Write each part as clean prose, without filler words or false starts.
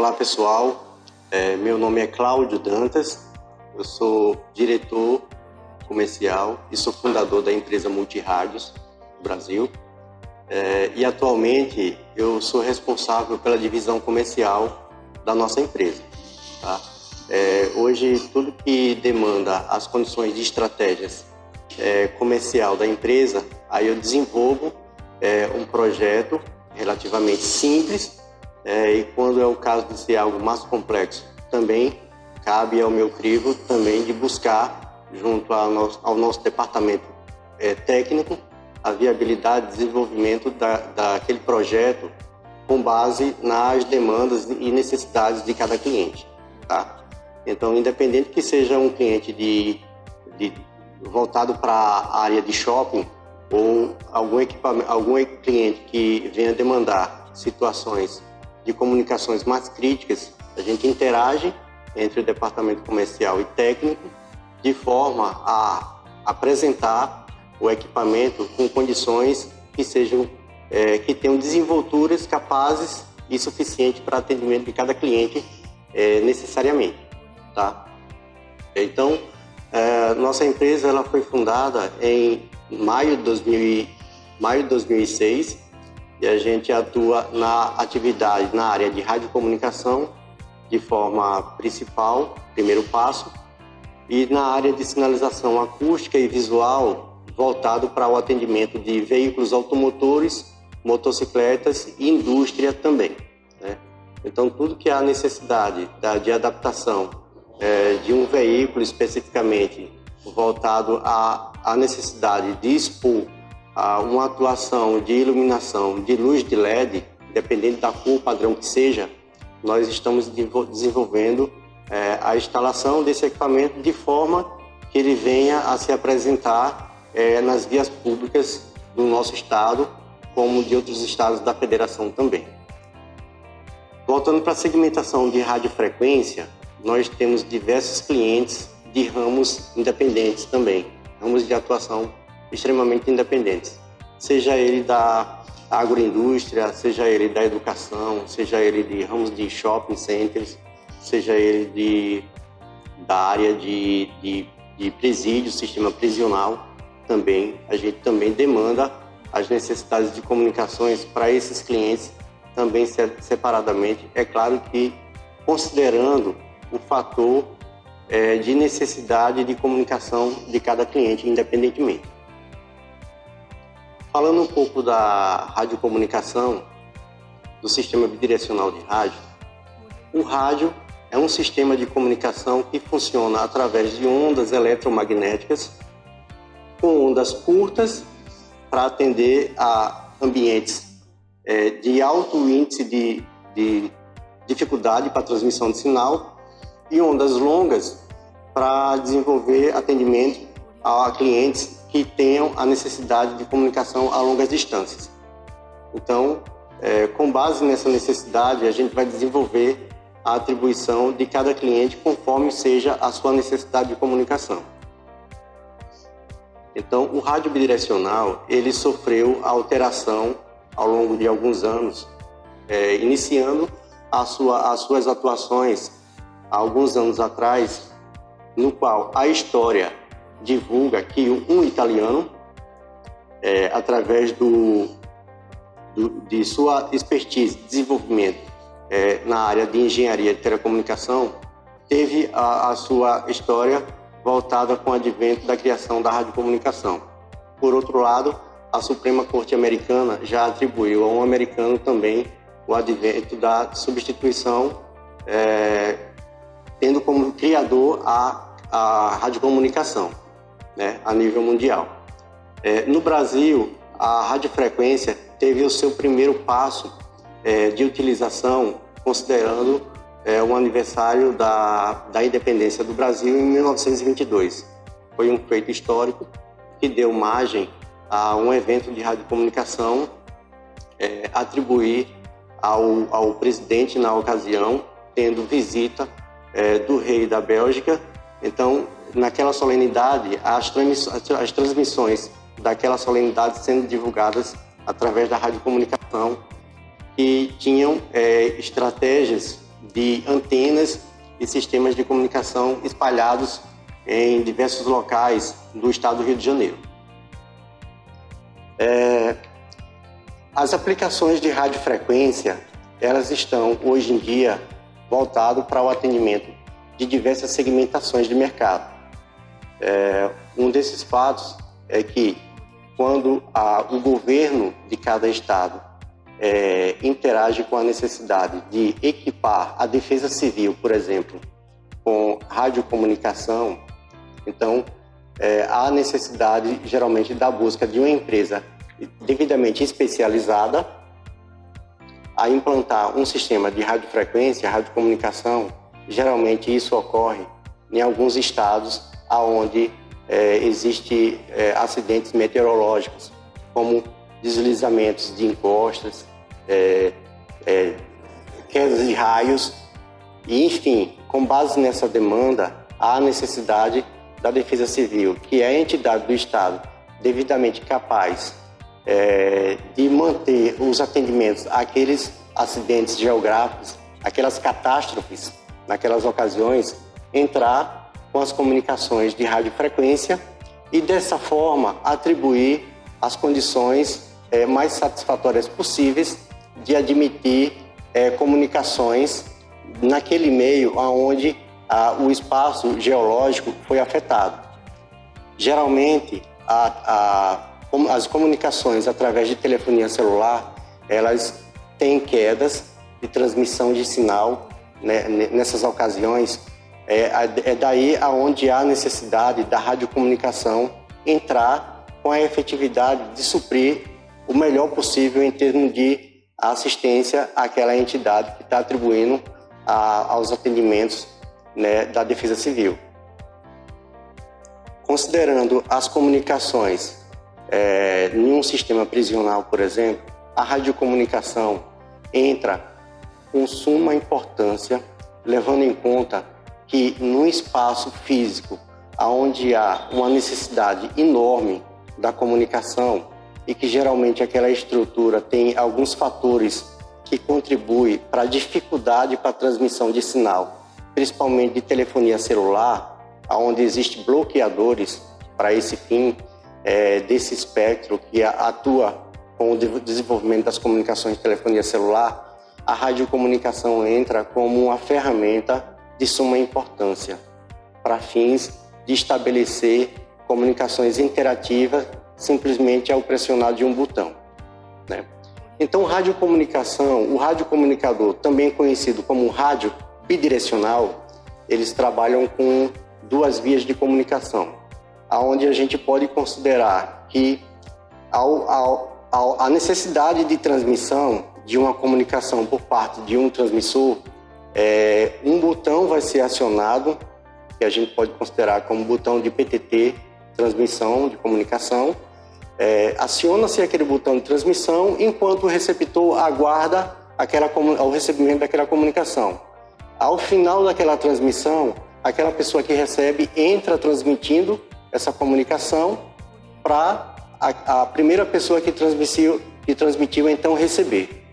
Olá pessoal, meu nome é Cláudio Dantas, eu sou diretor comercial e sou fundador da empresa Multirádios do Brasil e atualmente eu sou responsável pela divisão comercial da nossa empresa. Tá? Hoje tudo que demanda as condições de estratégias comercial da empresa, aí eu desenvolvo um projeto relativamente simples e quando é o caso de ser algo mais complexo, também cabe ao meu crivo também de buscar, junto ao nosso departamento técnico, a viabilidade de desenvolvimento daquele projeto com base nas demandas e necessidades de cada cliente. Tá? Então, independente que seja um cliente voltado para a área de shopping ou algum cliente que venha demandar situações de comunicações mais críticas, a gente interage entre o departamento comercial e técnico de forma a apresentar o equipamento com condições que tenham desenvolturas capazes e suficientes para atendimento de cada cliente necessariamente. Tá? Então, nossa empresa ela foi fundada em maio de 2006 e a gente atua na atividade na área de radiocomunicação de forma principal, primeiro passo, e na área de sinalização acústica e visual voltado para o atendimento de veículos automotores, motocicletas e indústria também. Né? Então, tudo que há necessidade de adaptação de um veículo especificamente voltado à necessidade de expor uma atuação de iluminação de luz de LED, dependendo da cor padrão que seja, nós estamos desenvolvendo a instalação desse equipamento de forma que ele venha a se apresentar nas vias públicas do nosso estado, como de outros estados da federação também. Voltando para a segmentação de radiofrequência, nós temos diversos clientes de ramos independentes também, ramos de atuação extremamente independentes, seja ele da agroindústria, seja ele da educação, seja ele de ramos de shopping centers, seja ele da área de presídio, sistema prisional também. A gente também demanda as necessidades de comunicações para esses clientes também separadamente. É claro que considerando o fator de necessidade de comunicação de cada cliente independentemente. Falando um pouco da radiocomunicação, do sistema bidirecional de rádio, o rádio é um sistema de comunicação que funciona através de ondas eletromagnéticas, com ondas curtas para atender a ambientes de alto índice de dificuldade para transmissão de sinal e ondas longas para desenvolver atendimento a clientes que tenham a necessidade de comunicação a longas distâncias. Então, com base nessa necessidade, a gente vai desenvolver a atribuição de cada cliente conforme seja a sua necessidade de comunicação. Então, o rádio bidirecional, ele sofreu alteração ao longo de alguns anos, iniciando as suas atuações há alguns anos atrás, no qual a história divulga que um italiano, através de sua expertise, desenvolvimento na área de engenharia de telecomunicação, teve a sua história voltada com o advento da criação da radiocomunicação. Por outro lado, a Suprema Corte Americana já atribuiu a um americano também o advento da substituição, tendo como criador a radiocomunicação, né, a nível mundial. No Brasil, a radiofrequência teve o seu primeiro passo de utilização, considerando o aniversário da independência do Brasil em 1922. Foi um feito histórico que deu margem a um evento de radiocomunicação atribuir ao presidente na ocasião, tendo visita do rei da Bélgica. Então, naquela solenidade, as transmissões daquela solenidade sendo divulgadas através da radiocomunicação, que tinham estratégias de antenas e sistemas de comunicação espalhados em diversos locais do estado do Rio de Janeiro. As aplicações de radiofrequência, elas estão hoje em dia voltadas para o atendimento de diversas segmentações de mercado. Um desses fatos é que quando o governo de cada estado interage com a necessidade de equipar a defesa civil, por exemplo, com radiocomunicação, então há necessidade geralmente da busca de uma empresa devidamente especializada a implantar um sistema de radiofrequência, radiocomunicação. Geralmente isso ocorre em alguns estados onde existem acidentes meteorológicos, como deslizamentos de encostas, quedas de raios, e, enfim, com base nessa demanda, há a necessidade da Defesa Civil, que é a entidade do Estado devidamente capaz de manter os atendimentos àqueles acidentes geográficos, aquelas catástrofes, naquelas ocasiões, entrar com as comunicações de radiofrequência e, dessa forma, atribuir as condições mais satisfatórias possíveis de admitir comunicações naquele meio onde o espaço geológico foi afetado. Geralmente, as comunicações através de telefonia celular, elas têm quedas de transmissão de sinal, né, nessas ocasiões. É daí aonde há necessidade da radiocomunicação entrar com a efetividade de suprir o melhor possível em termos de assistência àquela entidade que está atribuindo aos atendimentos, né, da Defesa Civil. Considerando as comunicações em um sistema prisional, por exemplo, a radiocomunicação entra com suma importância, levando em conta que no espaço físico, onde há uma necessidade enorme da comunicação e que geralmente aquela estrutura tem alguns fatores que contribuem para a dificuldade para a transmissão de sinal, principalmente de telefonia celular, onde existem bloqueadores para esse fim, desse espectro que atua com o desenvolvimento das comunicações de telefonia celular. A radiocomunicação entra como uma ferramenta de suma importância para fins de estabelecer comunicações interativas simplesmente ao pressionar de um botão, né? Então, radiocomunicação, o radiocomunicador, também conhecido como rádio bidirecional, eles trabalham com duas vias de comunicação, aonde a gente pode considerar que a necessidade de transmissão de uma comunicação por parte de um transmissor, um botão vai ser acionado, que a gente pode considerar como botão de PTT, transmissão de comunicação. Aciona-se aquele botão de transmissão enquanto o receptor aguarda o recebimento daquela comunicação. Ao final daquela transmissão, aquela pessoa que recebe entra transmitindo essa comunicação para a primeira pessoa que transmitiu então receber.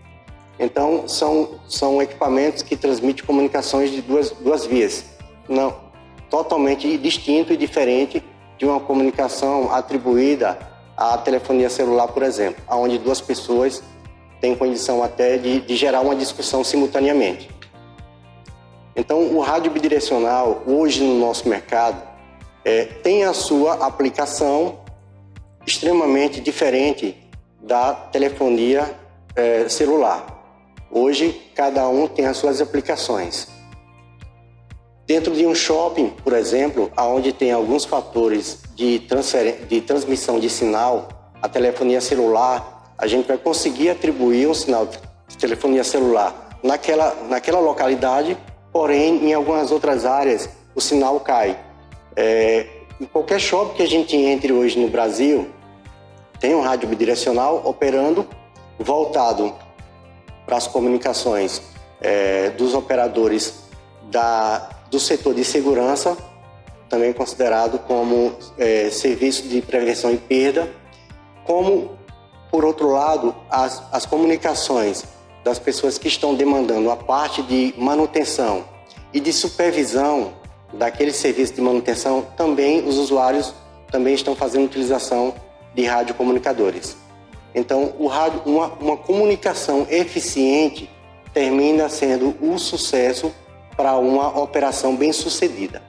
Então, são equipamentos que transmitem comunicações de duas vias, não, totalmente distinto e diferente de uma comunicação atribuída à telefonia celular, por exemplo, onde duas pessoas têm condição até de gerar uma discussão simultaneamente. Então, o rádio bidirecional, hoje no nosso mercado, tem a sua aplicação extremamente diferente da telefonia celular. Hoje, cada um tem as suas aplicações. Dentro de um shopping, por exemplo, onde tem alguns fatores de transmissão de sinal, a telefonia celular, a gente vai conseguir atribuir um sinal de telefonia celular naquela localidade, porém, em algumas outras áreas, o sinal cai. Em qualquer shopping que a gente entre hoje no Brasil, tem um rádio bidirecional operando, voltado para as comunicações dos operadores do setor de segurança, também considerado como serviço de prevenção e perda, como, por outro lado, as comunicações das pessoas que estão demandando a parte de manutenção e de supervisão daquele serviço de manutenção, também os usuários também estão fazendo utilização de radiocomunicadores. Então, uma comunicação eficiente termina sendo o sucesso para uma operação bem-sucedida.